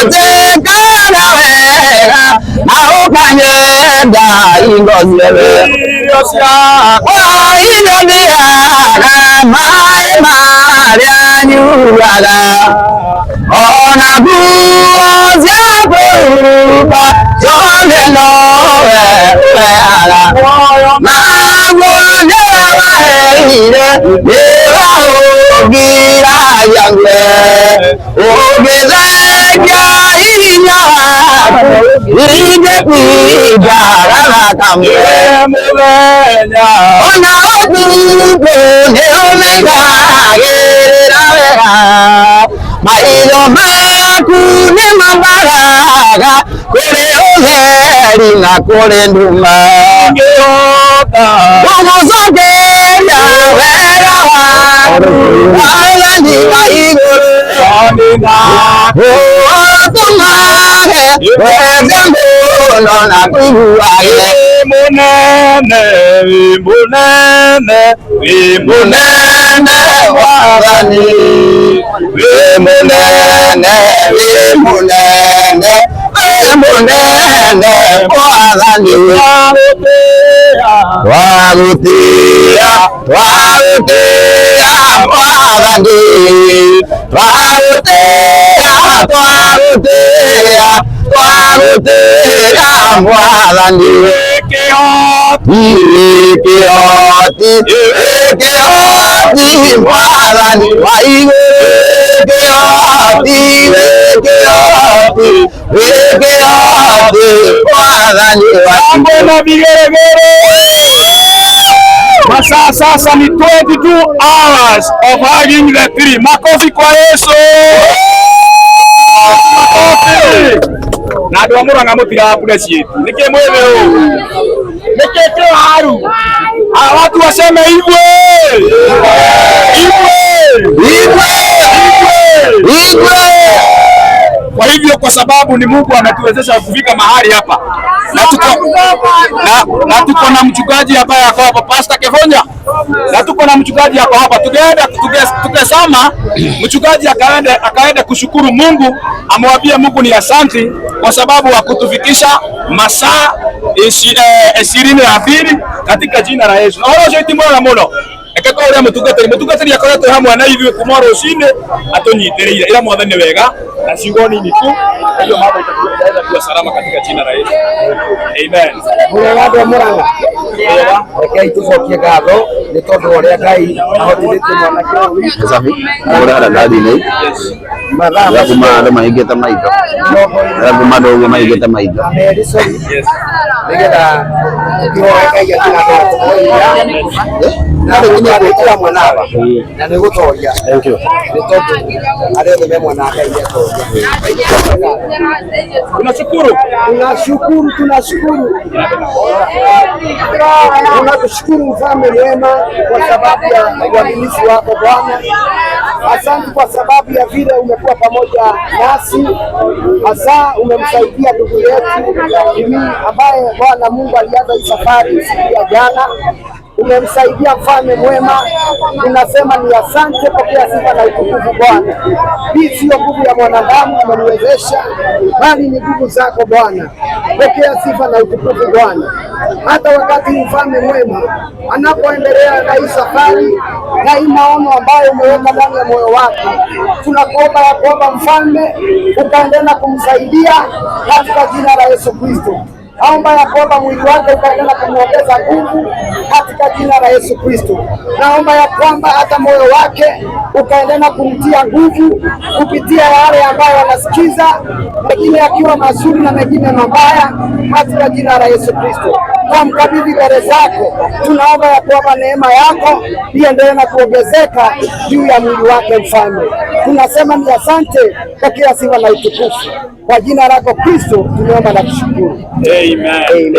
tekana wega aukanyenda ingozebe inondiaga mai maria nyuraga ona buzia kurupa zonde nowe weala magone waheire dewa ogira yangwe ogezaja inya inde pijara kamwe ona odupo ne omega gerera wega mailo makune mambaraga kure oheri na kure nduma umuzoge ya wega wala ni waiguru otumage wezembuno na kuhuage Vimunene wazani Vimunene wazani Warutia wazani Keoti mwarani Masaa sasa ni 22 hours of hugging the tree. Makofi kwa Yesu. Na ndo amuranga mutira hakuna cietu. Nike mwewe o. Nike kio haru. Watu waseme hivyo. Kwa hivyo kwa sababu ni Mungu ametuwezesha kufika mahali hapa. Na tuko na mchungaji ambaye ako hapa, Pastor Kevonya. Na tuko na mchungaji hapa hapa. Tukesoma mchungaji akaenda kushukuru Mungu, amwambia Mungu ni asante kwa sababu wa kutufikisha masaa 22 katika jina la Yesu. Na wao wote mwana mono. Ekako ule mutugateri akoretwo hamwe na ithuĩ kuma rũcinĩ atũnyitĩrĩire ila mwathani wega na ciugo nini tu ndio mambo itakuwa kuwa salama katika jina la Yesu. Amen. Muranga muranga rekei tucokie ngatho nĩ tondũ ũrĩa Ngai ahotithĩtie mwanake ũyũ safi ngora ndathine mathaa kuma andũ mahingĩte maitho kuma andũ mahingĩte maitho nĩgetha kĩhoe Ngai atigana na nginya gwĩkĩra mwana hapa na nĩ gũtoria. Thank you. Nĩ tondũ arĩa othe me mwana Ngai atoria. Tunashukuru mfalme mwema kwa sababu ya uaminifu wako Bwana. Asante kwa sababu ya vile umekuwa pamoja nasi, hasa umemsaidia ndugu yetu mimi ambaye Bwana Mungu alianza hii safari siku ya jana. Umemsaidia mfalme mwema, tunasema ni asante. Pokea sifa na utukufu Bwana. Hii sio nguvu ya mwanadamu umeniwezesha, bali ni nguvu zako Bwana. Pokea sifa na utukufu Bwana. Hata wakati mfalme mwema anapoendelea na hii safari na hii maono ambayo umeweka ndani ya moyo wake, tunakuomba ya kwamba mfalme ukaendelea kumsaidia katika jina la Yesu Kristo. Naomba ya kwamba mwili wake ukaendelea kumwongeza nguvu katika jina la Yesu Kristo. Naomba ya kwamba hata moyo wake ukaendelea kumtia nguvu kupitia yale ambayo anasikiza, mengine yakiwa mazuri na mengine mabaya, katika jina la Yesu Kristo. Kwa mkabidhi mbele zako, tunaomba ya kwamba neema yako iendelee na kuongezeka juu ya mwili wake mfalme. Tunasema ni asante, pokea sifa na utukufu. Kwa jina lako Kristo tunaomba na kushukuru. Amen. Amen.